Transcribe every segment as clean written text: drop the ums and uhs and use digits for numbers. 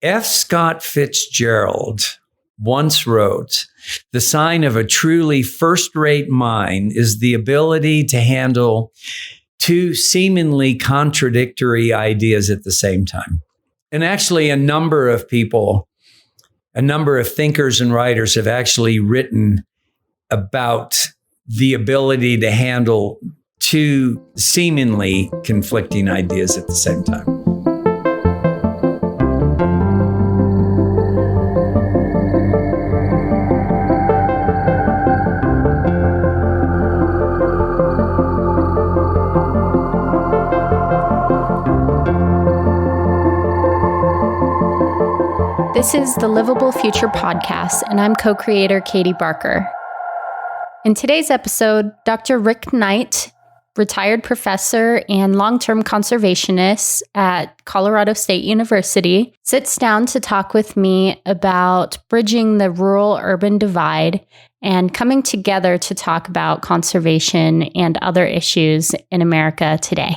F. Scott Fitzgerald once wrote, "The sign of a truly first-rate mind is the ability to handle two seemingly contradictory ideas at the same time." And actually, a number of thinkers and writers have actually written about the ability to handle two seemingly conflicting ideas at the same time. This is the Livable Future Podcast, and I'm co-creator Katie Barker. In today's episode, Dr. Rick Knight, retired professor and long-term conservationist at Colorado State University, sits down to talk with me about bridging the rural-urban divide and coming together to talk about conservation and other issues in America today.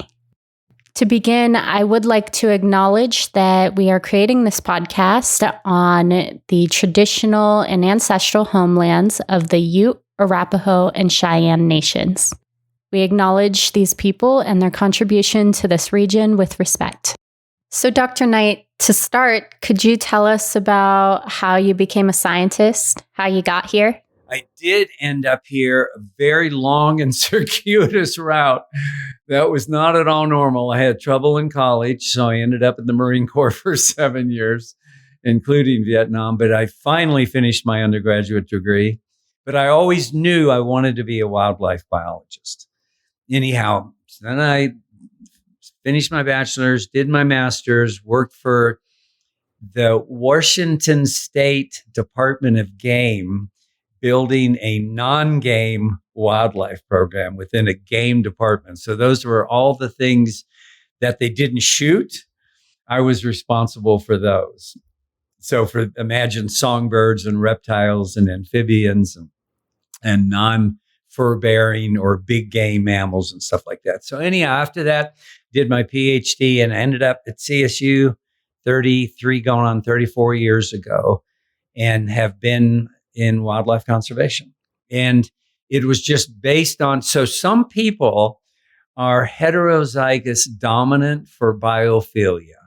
To begin, I would like to acknowledge that we are creating this podcast on the traditional and ancestral homelands of the Ute, Arapaho, and Cheyenne nations. We acknowledge these people and their contribution to this region with respect. So, Dr. Knight, to start, could you tell us about how you became a scientist, how you got here? I did end up here, a very long and circuitous route. That was not at all normal. I had trouble in college, so I ended up in the Marine Corps for 7 years, including Vietnam. But I finally finished my undergraduate degree. But I always knew I wanted to be a wildlife biologist. Anyhow, then I finished my bachelor's, did my master's, worked for the Washington State Department of Game, building a non-game wildlife program within a game department. So those were all the things that they didn't shoot. I was responsible for those. So imagine songbirds and reptiles and amphibians and non-fur-bearing or big game mammals and stuff like that. So anyhow, after that, did my PhD and ended up at CSU 33 going on 34 years ago and have been in wildlife conservation. And it was just based on, so some people are heterozygous dominant for biophilia,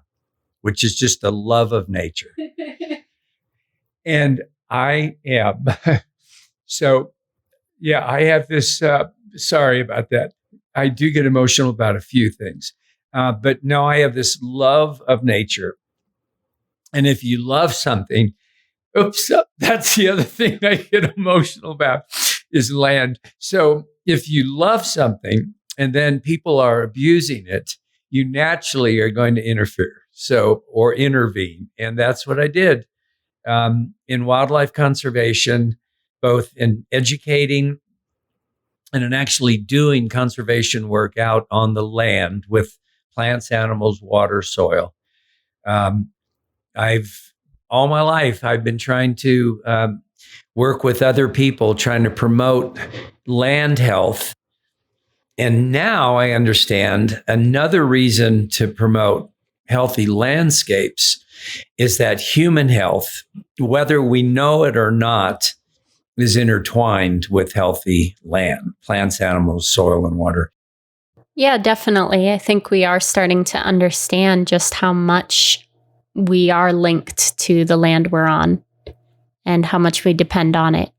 which is just a love of nature. And I am. So, yeah, I have this, sorry about that. I do get emotional about a few things. But no, I have this love of nature. And if you love something, that's the other thing I get emotional about is land. So if you love something and then people are abusing it, you naturally are going to interfere, or intervene. And that's what I did in wildlife conservation, both in educating and in actually doing conservation work out on the land with plants, animals, water, soil. All my life, I've been trying to work with other people, trying to promote land health. And now I understand another reason to promote healthy landscapes is that human health, whether we know it or not, is intertwined with healthy land, plants, animals, soil, and water. Yeah, definitely. I think we are starting to understand just how much we are linked to the land we're on and how much we depend on it.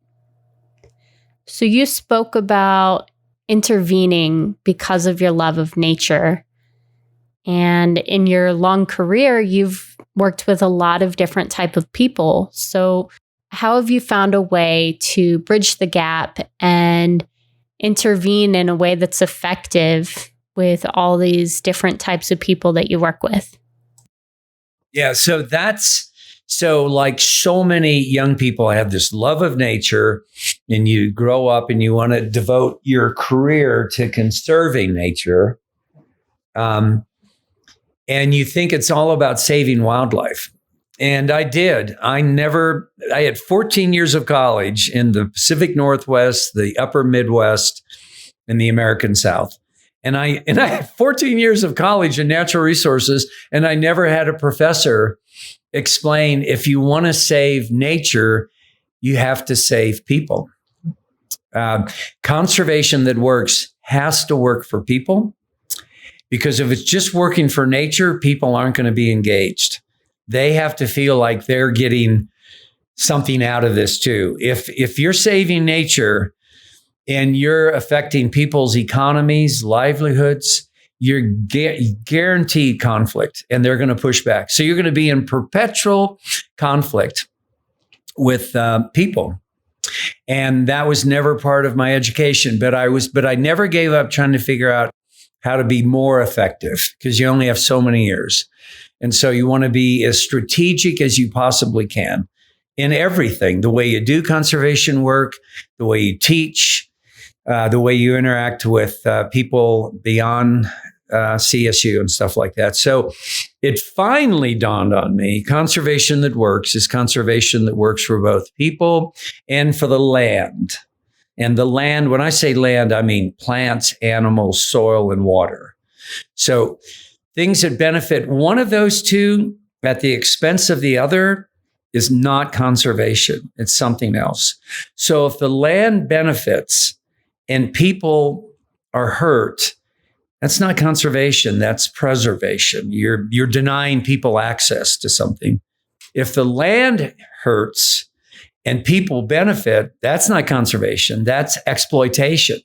So you spoke about intervening because of your love of nature. And in your long career, you've worked with a lot of different type of people. So how have you found a way to bridge the gap and intervene in a way that's effective with all these different types of people that you work with? Yeah, so like so many young people, I have this love of nature, and you grow up and you want to devote your career to conserving nature. And you think it's all about saving wildlife. And I did. I had 14 years of college in the Pacific Northwest, the upper Midwest, and the American South. And I had 14 years of college in natural resources, and I never had a professor explain if you want to save nature, you have to save people. Conservation that works has to work for people, because if it's just working for nature, people aren't going to be engaged. They have to feel like they're getting something out of this too. If you're saving nature and you're affecting people's economies, livelihoods, you're guaranteed conflict, and they're going to push back. So you're going to be in perpetual conflict with people. And that was never part of my education, but I never gave up trying to figure out how to be more effective, because you only have so many years. And so you want to be as strategic as you possibly can in everything, the way you do conservation work, the way you teach, the way you interact with people beyond CSU and stuff like that. So it finally dawned on me, conservation that works is conservation that works for both people and for the land. And the land, when I say land, I mean plants, animals, soil, and water. So things that benefit one of those two at the expense of the other is not conservation. It's something else. So if the land benefits and people are hurt, that's not conservation, that's preservation. You're denying people access to something. If the land hurts and people benefit, that's not conservation, that's exploitation.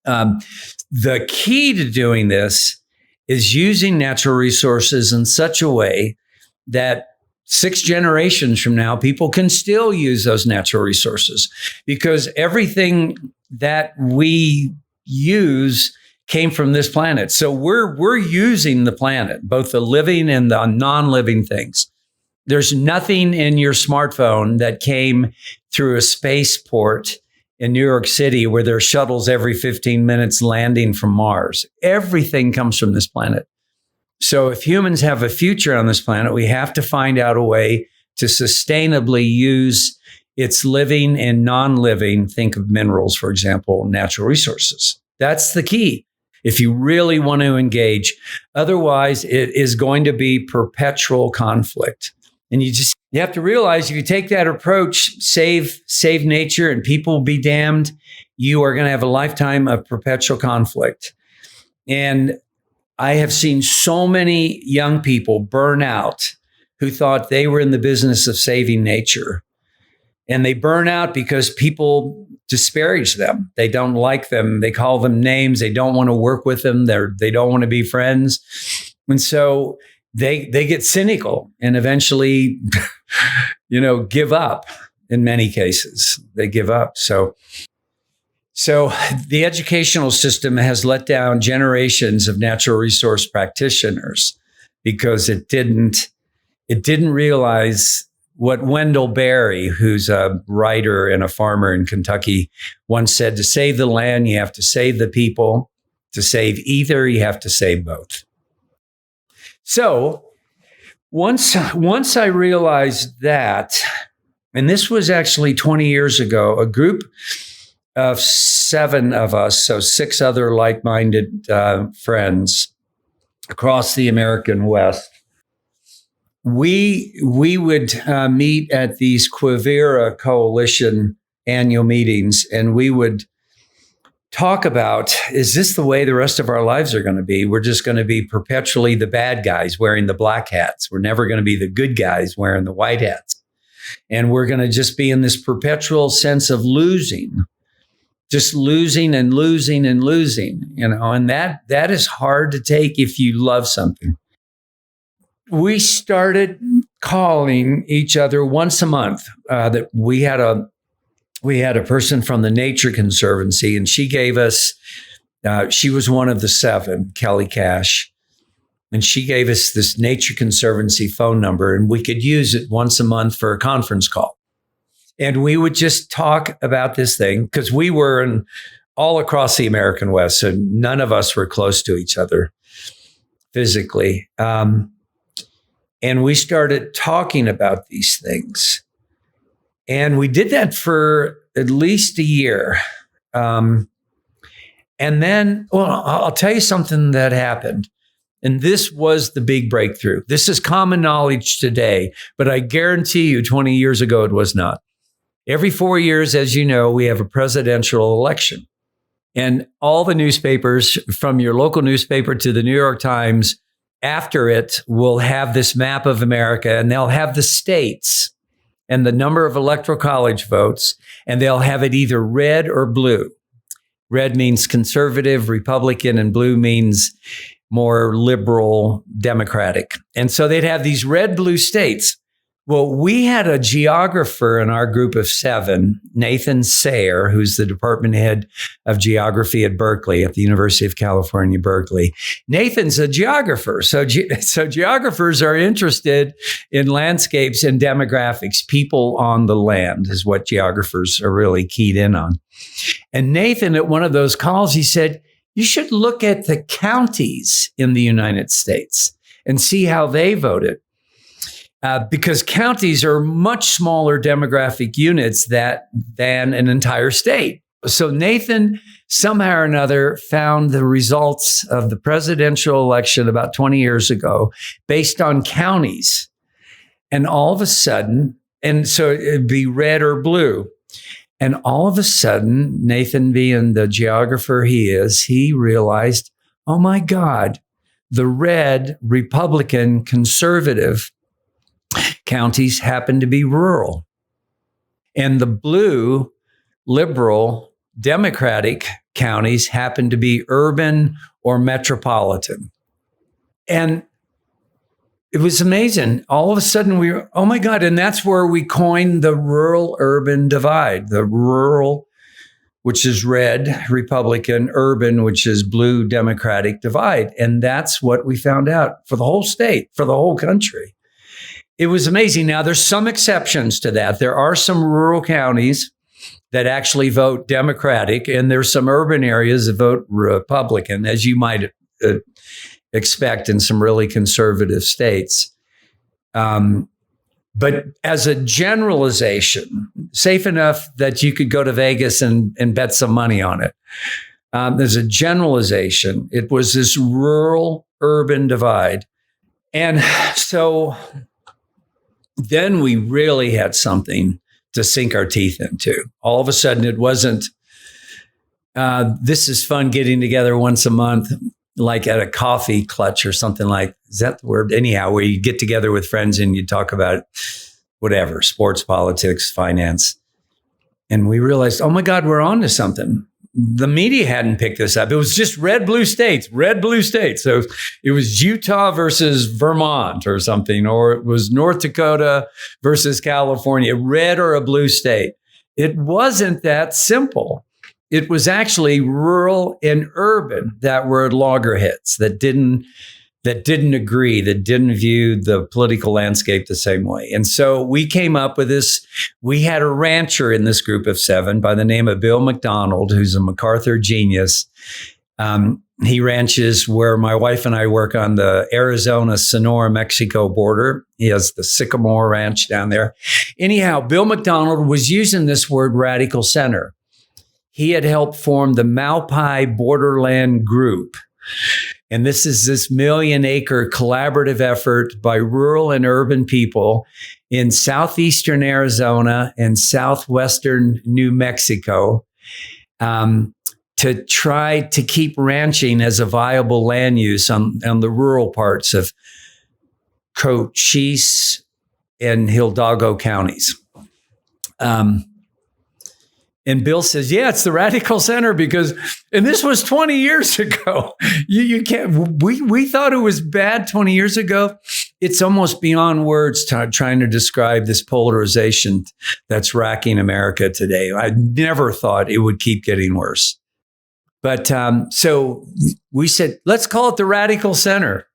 The key to doing this is using natural resources in such a way that 6 generations from now, people can still use those natural resources, because everything that we use came from this planet. So we're using the planet, both the living and the non-living things. There's nothing in your smartphone that came through a spaceport in New York City where there are shuttles every 15 minutes landing from Mars. Everything comes from this planet. So if humans have a future on this planet, we have to find out a way to sustainably use its living and non-living, think of minerals, for example, natural resources. That's the key if you really want to engage. Otherwise, it is going to be perpetual conflict. And you have to realize, if you take that approach, save nature and people will be damned, you are going to have a lifetime of perpetual conflict. And I have seen so many young people burn out who thought they were in the business of saving nature. And they burn out because people disparage them. They don't like them. They call them names. They don't want to work with them. They don't want to be friends. And so they get cynical and eventually, give up. In many cases, they give up. So the educational system has let down generations of natural resource practitioners because it didn't realize what Wendell Berry, who's a writer and a farmer in Kentucky, once said: to save the land, you have to save the people. To save either, you have to save both. So once I realized that, and this was actually 20 years ago, a group of 7 of us, so 6 other like-minded friends across the American West, we would meet at these Quivira Coalition annual meetings, and we would talk about, is this the way the rest of our lives are going to be? We're just going to be perpetually the bad guys wearing the black hats. We're never going to be the good guys wearing the white hats. And we're going to just be in this perpetual sense of losing, just losing and losing and losing, and that is hard to take if you love something. We started calling each other once a month. That we had a person from the Nature Conservancy, and she gave us, she was one of the 7, Kelly Cash, and she gave us this Nature Conservancy phone number, and we could use it once a month for a conference call. And we would just talk about this thing, because we were all across the American West, so none of us were close to each other physically. And we started talking about these things. And we did that for at least a year. And then, I'll tell you something that happened. And this was the big breakthrough. This is common knowledge today, but I guarantee you 20 years ago, it was not. Every 4 years, as you know, we have a presidential election. And all the newspapers, from your local newspaper to the New York Times, after it will have this map of America, and they'll have the states and the number of electoral college votes, and they'll have it either red or blue. Red means conservative, Republican, and blue means more liberal, Democratic. And so they'd have these red-blue states. Well, we had a geographer in our group of 7, Nathan Sayre, who's the department head of geography at Berkeley, at the University of California, Berkeley. Nathan's a geographer. So geographers are interested in landscapes and demographics. People on the land is what geographers are really keyed in on. And Nathan, at one of those calls, he said, you should look at the counties in the United States and see how they voted. Because counties are much smaller demographic units than an entire state. So Nathan, somehow or another, found the results of the presidential election about 20 years ago based on counties. And all of a sudden, and so it'd be red or blue. And all of a sudden, Nathan, being the geographer he is, he realized, oh my God, the red Republican conservative counties happen to be rural. And the blue liberal Democratic counties happen to be urban or metropolitan. And it was amazing. All of a sudden we were, oh my God. And that's where we coined the rural urban divide, the rural, which is red Republican, urban, which is blue Democratic divide. And that's what we found out for the whole state, for the whole country. It was amazing. Now, there's some exceptions to that. There are some rural counties that actually vote Democratic, and there's some urban areas that vote Republican, as you might expect in some really conservative states. But as a generalization, safe enough that you could go to Vegas and bet some money on it. There's a generalization. It was this rural urban divide. And so then we really had something to sink our teeth into. All of a sudden, it wasn't, this is fun getting together once a month, like at a coffee clutch or something like, is that the word? Anyhow, where you get together with friends and you talk about whatever, sports, politics, finance. And we realized, oh my God, we're on to something. The media hadn't picked this up. It was just red, blue states. So it was Utah versus Vermont or something, or it was North Dakota versus California, red or a blue state. It wasn't that simple. It was actually rural and urban that were loggerheads that didn't agree, that didn't view the political landscape the same way. And so we came up with this. We had a rancher in this group of 7 by the name of Bill McDonald, who's a MacArthur genius. He ranches where my wife and I work on the Arizona, Sonora, Mexico border. He has the Sycamore Ranch down there. Anyhow, Bill McDonald was using this word radical center. He had helped form the Maupai Borderland Group. And this is this 1 million acre collaborative effort by rural and urban people in southeastern Arizona and southwestern New Mexico to try to keep ranching as a viable land use on the rural parts of Cochise and Hidalgo counties. And Bill says, yeah, it's the radical center because, and this was 20 years ago. You can't, we thought it was bad 20 years ago. It's almost beyond words trying to describe this polarization that's racking America today. I never thought it would keep getting worse. But so we said, let's call it the radical center.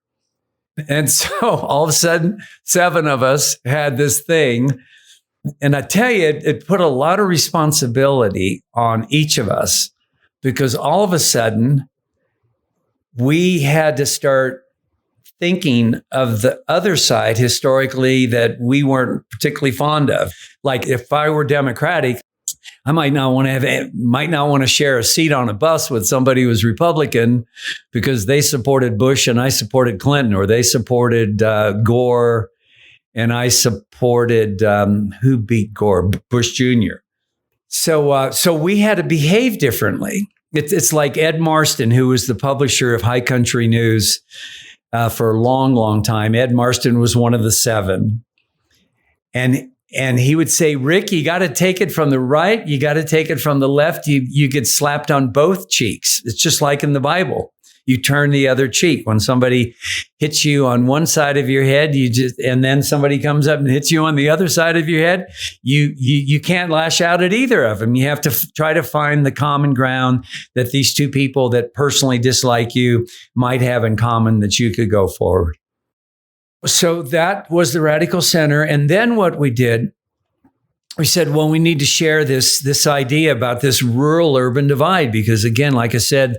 And so all of a sudden, 7 of us had this thing. And I tell you, it put a lot of responsibility on each of us because all of a sudden we had to start thinking of the other side historically that we weren't particularly fond of. Like if I were Democratic, I might not want to share a seat on a bus with somebody who was Republican because they supported Bush and I supported Clinton, or they supported Gore and I supported who beat Gore? Bush Jr. So we had to behave differently. It's like Ed Marston, who was the publisher of High Country News for a long, long time. Ed Marston was one of the 7. And he would say, Rick, you got to take it from the right. You got to take it from the left. You get slapped on both cheeks. It's just like in the Bible. You turn the other cheek. When somebody hits you on one side of your head, and then somebody comes up and hits you on the other side of your head, you can't lash out at either of them. You have to try to find the common ground that these two people that personally dislike you might have in common, that you could go forward. So that was the Radical Center. And then what we did, we said, well, we need to share this idea about this rural-urban divide, because again, like I said,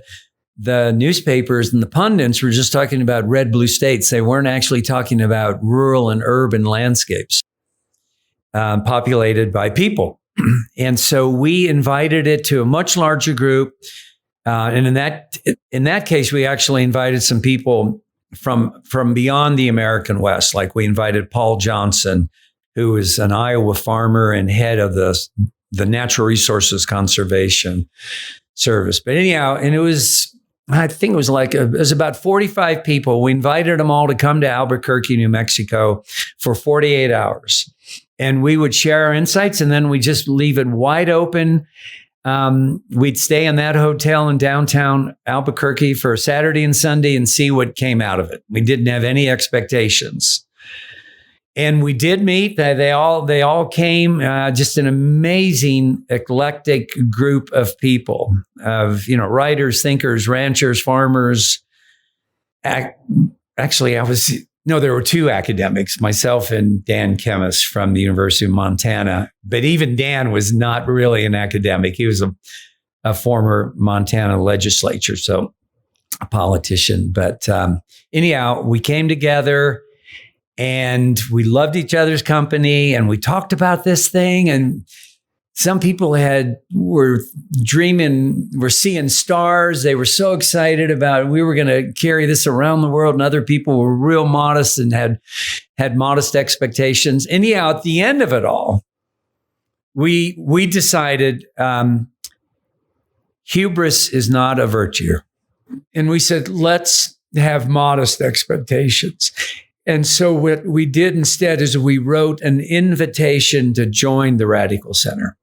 the newspapers and the pundits were just talking about red, blue states. They weren't actually talking about rural and urban landscapes populated by people. And so we invited it to a much larger group. And in that case, we actually invited some people from beyond the American West. Like we invited Paul Johnson, who is an Iowa farmer and head of the Natural Resources Conservation Service. But anyhow, and I think it was about 45 people. We invited them all to come to Albuquerque, New Mexico for 48 hours. And we would share our insights, and then we just leave it wide open. We'd stay in that hotel in downtown Albuquerque for Saturday and Sunday and see what came out of it. We didn't have any expectations. And we did meet. They all came, just an amazing, eclectic group of people, of writers, thinkers, ranchers, farmers. Actually, there were 2 academics, myself and Dan Kemmis from the University of Montana. But even Dan was not really an academic. He was a former Montana legislature, so a politician. But anyhow, we came together. And we loved each other's company, and we talked about this thing. And some people were dreaming, were seeing stars. They were so excited about it. We were going to carry this around the world. And other people were real modest and had modest expectations. Anyhow, at the end of it all, we decided hubris is not a virtue. And we said, let's have modest expectations. And so what we did instead is we wrote an invitation to join the Radical Center.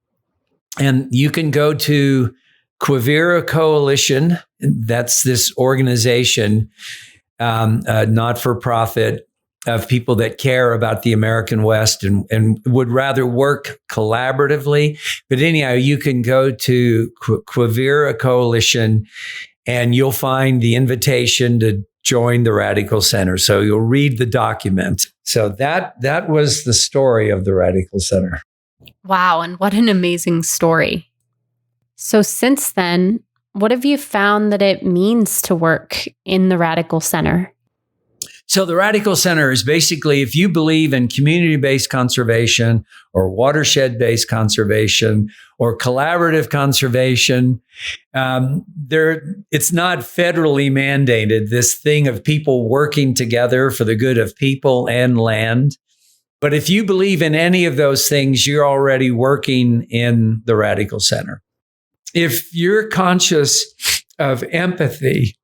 And you can go to Quivira Coalition. That's this organization, not-for-profit, of people that care about the American West and would rather work collaboratively. But anyhow, you can go to Quivira Coalition and you'll find the invitation to join the Radical Center. So you'll read the document. So that was the story of the Radical Center. Wow. And what an amazing story. So since then, what have you found that it means to work in the Radical Center? So the Radical Center is basically, if you believe in community-based conservation or watershed-based conservation or collaborative conservation, it's not federally mandated, this thing of people working together for the good of people and land. But if you believe in any of those things, you're already working in the Radical Center. If you're conscious of empathy,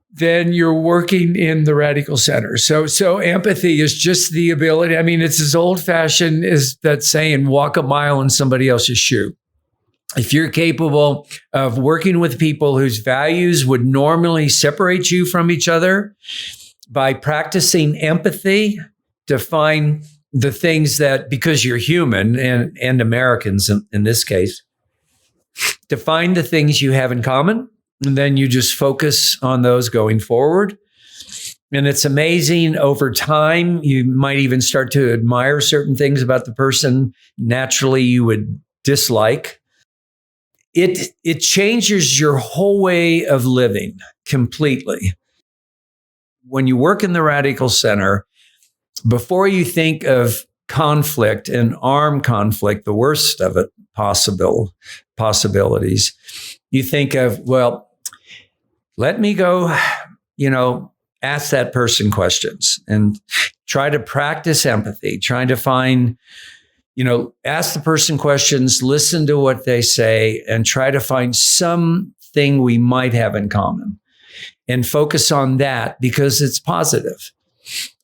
then you're working in the Radical Center. So empathy is just the ability. I mean, it's as old-fashioned as that saying, walk a mile in somebody else's shoe. If you're capable of working with people whose values would normally separate you from each other, by practicing empathy to find the things that, because you're human and Americans in this case, to find the things you have in common, and then you just focus on those going forward. And it's amazing over time. You might even start to admire certain things about the person naturally you would dislike. It changes your whole way of living completely. When you work in the Radical Center, before you think of conflict and armed conflict, the worst of it possibilities. You think of, well, let me go, ask that person questions and try to practice empathy, trying to find, ask the person questions, listen to what they say, and try to find something we might have in common and focus on that because it's positive.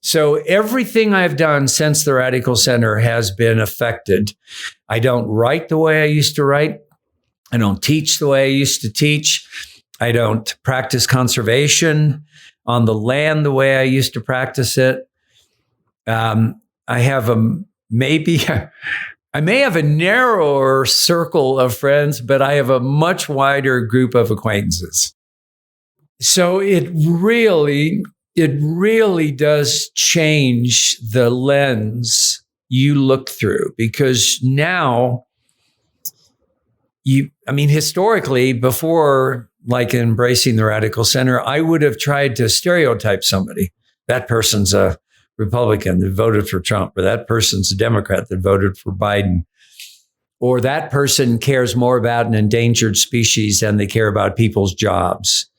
So everything I've done since the Radical Center has been affected. I don't write the way I used to write. I don't teach the way I used to teach. I don't practice conservation on the land the way I used to practice it. I have I may have a narrower circle of friends, but I have a much wider group of acquaintances. So it really does change the lens you look through, because now historically, before like embracing the Radical Center, I would have tried to stereotype somebody. That person's a Republican that voted for Trump, or that person's a Democrat that voted for Biden, or that person cares more about an endangered species than they care about people's jobs.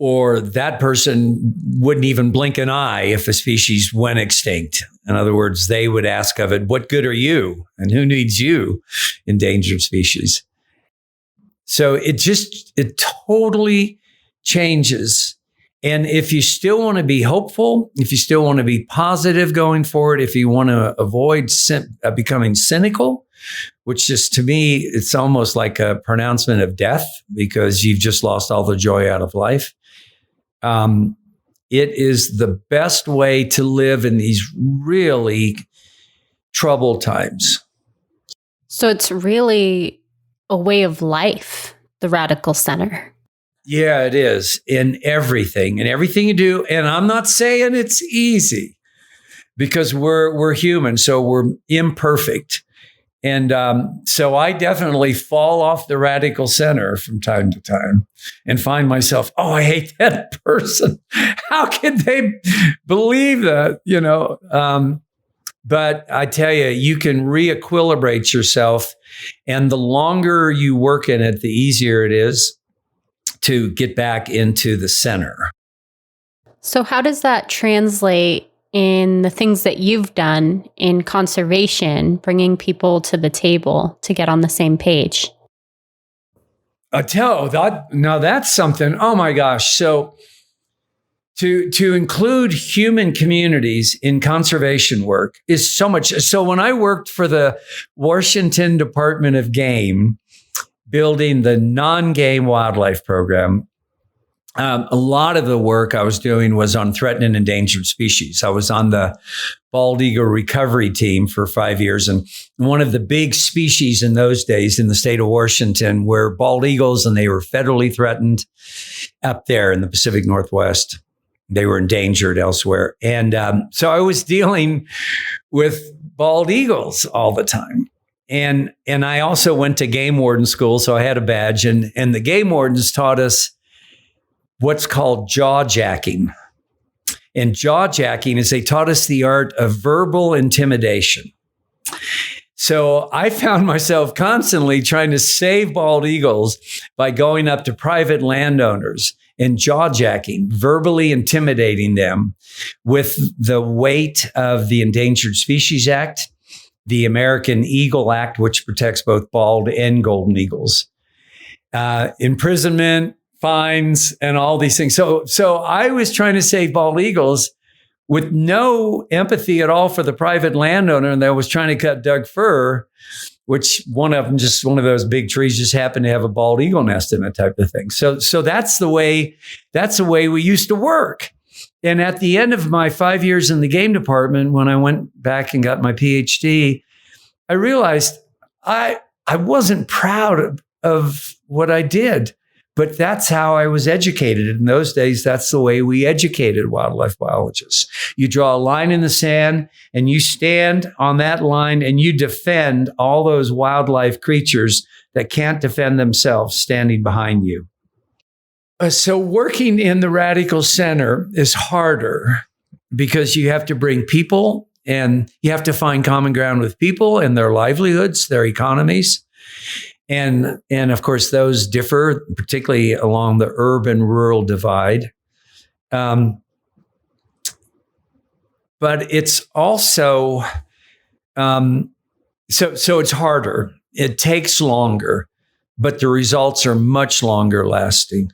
Or that person wouldn't even blink an eye if a species went extinct. In other words, they would ask of it, what good are you? And who needs you, endangered species? So it totally changes. And if you still want to be hopeful, if you still want to be positive going forward, if you want to avoid becoming cynical, which just to me, it's almost like a pronouncement of death because you've just lost all the joy out of life. It is the best way to live in these really troubled times. So it's really a way of life, the Radical Center. Yeah, it is in everything you do. And I'm not saying it's easy because we're human, so we're imperfect. And so I definitely fall off the Radical Center from time to time and find myself, I hate that person. How can they believe that? But I tell you, you can re-equilibrate yourself. And the longer you work in it, the easier it is to get back into the center. So how does that translate in the things that you've done in conservation, bringing people to the table to get on the same page? That's something. Oh my gosh. So to include human communities in conservation work is so much. So when I worked for the Washington Department of Game, building the non-game wildlife program, a lot of the work I was doing was on threatened and endangered species. I was on the bald eagle recovery team for 5 years. And one of the big species in those days in the state of Washington were bald eagles, and they were federally threatened up there in the Pacific Northwest. They were endangered elsewhere. And so I was dealing with bald eagles all the time. And I also went to game warden school, so I had a badge. And the game wardens taught us what's called jaw jacking. And jaw jacking is they taught us the art of verbal intimidation. So I found myself constantly trying to save bald eagles by going up to private landowners and jaw jacking, verbally intimidating them with the weight of the Endangered Species Act, the American Eagle Act, which protects both bald and golden eagles, imprisonment, fines, and all these things. So I was trying to save bald eagles with no empathy at all for the private landowner, and that was trying to cut Doug fir, which one of those big trees just happened to have a bald eagle nest in it, type of thing. So that's the way we used to work. And at the end of my 5 years in the game department, when I went back and got my PhD, I realized I wasn't proud of what I did. But that's how I was educated. In those days, that's the way we educated wildlife biologists. You draw a line in the sand and you stand on that line and you defend all those wildlife creatures that can't defend themselves standing behind you. So working in the Radical Center is harder because you have to bring people And you have to find common ground with people and their livelihoods, their economies. And of course, those differ, particularly along the urban-rural divide. But it's also, so it's harder. It takes longer, but the results are much longer lasting.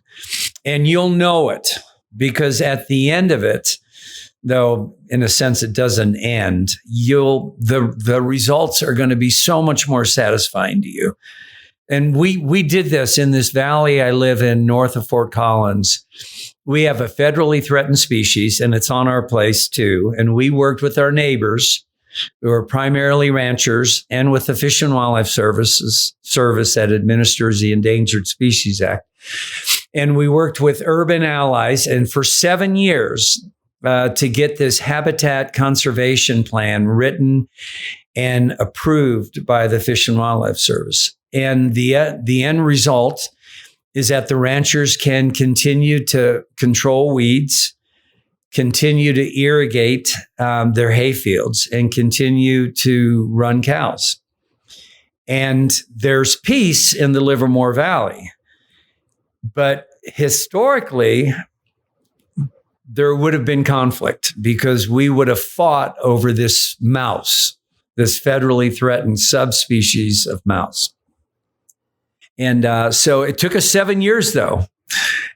And you'll know it because at the end of it, though, in a sense, it doesn't end, the results are going to be so much more satisfying to you. And we did this in this valley I live in north of Fort Collins. We have a federally threatened species, and it's on our place too. And we worked with our neighbors, who are primarily ranchers, and with the Fish and Wildlife Service that administers the Endangered Species Act. And we worked with urban allies, and for 7 years to get this habitat conservation plan written and approved by the Fish and Wildlife Service. And the end result is that the ranchers can continue to control weeds, continue to irrigate their hay fields, and continue to run cows. And there's peace in the Livermore Valley. But historically, there would have been conflict because we would have fought over this mouse, this federally threatened subspecies of mouse. And so it took us 7 years, though.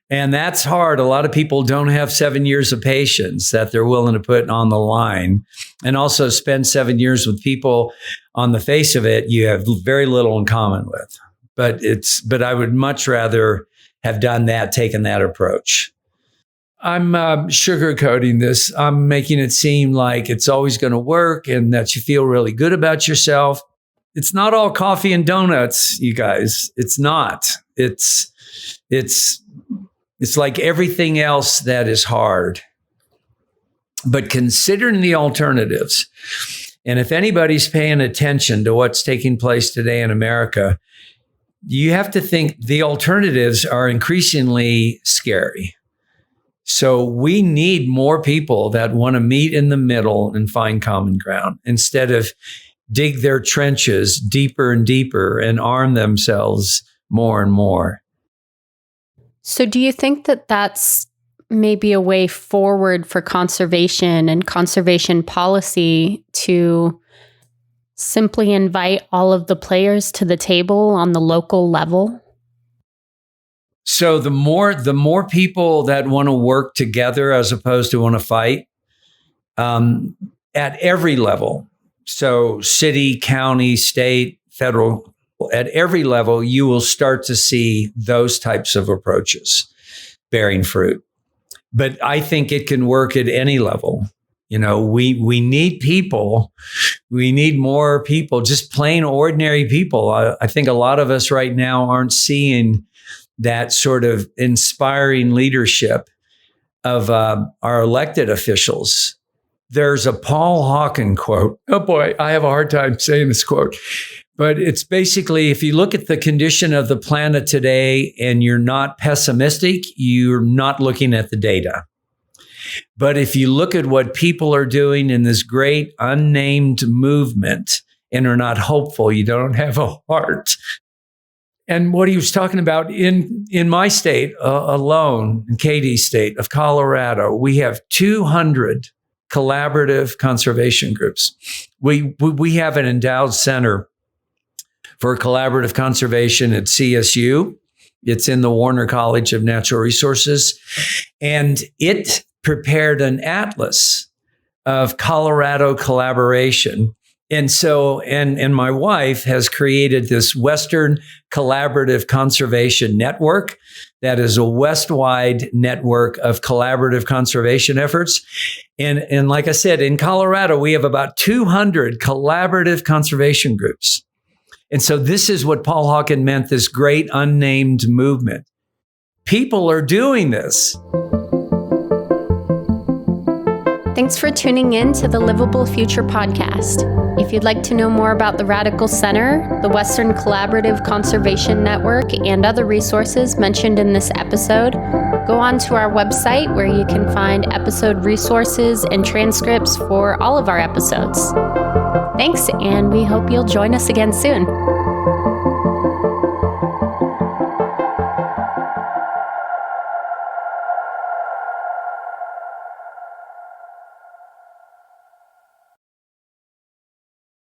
And that's hard. A lot of people don't have 7 years of patience that they're willing to put on the line, and also spend 7 years with people on the face of it you have very little in common with. But I would much rather have done that, taken that approach. I'm sugarcoating this. I'm making it seem like it's always going to work and that you feel really good about yourself. It's not all coffee and donuts, you guys. It's not. It's like everything else that is hard. But considering the alternatives, and if anybody's paying attention to what's taking place today in America, you have to think the alternatives are increasingly scary. So we need more people that want to meet in the middle and find common ground instead of dig their trenches deeper and deeper and arm themselves more and more. So do you think that that's maybe a way forward for conservation and conservation policy to simply invite all of the players to the table on the local level? So the more people that want to work together as opposed to want to fight, at every level, so city, county, state, federal, at every level, you will start to see those types of approaches bearing fruit. But I think it can work at any level. You know, we need people. We need more people, just plain ordinary people. I think a lot of us right now aren't seeing that sort of inspiring leadership of our elected officials. There's a Paul Hawken quote. Oh boy, I have a hard time saying this quote. But it's basically, if you look at the condition of the planet today and you're not pessimistic, you're not looking at the data. But if you look at what people are doing in this great unnamed movement and are not hopeful, you don't have a heart. And what he was talking about in my state alone, in Katie's state of Colorado, we have 200 collaborative conservation groups. We have an endowed center for collaborative conservation at CSU. It's in the Warner College of Natural Resources. And it prepared an atlas of Colorado collaboration. And so, and my wife has created this Western Collaborative Conservation Network that is a West-wide network of collaborative conservation efforts. And like I said, in Colorado, we have about 200 collaborative conservation groups. And so this is what Paul Hawken meant, this great unnamed movement. People are doing this. Thanks for tuning in to the Livable Future podcast. If you'd like to know more about the Radical Center, the Western Collaborative Conservation Network, and other resources mentioned in this episode, go on to our website where you can find episode resources and transcripts for all of our episodes. Thanks, and we hope you'll join us again soon.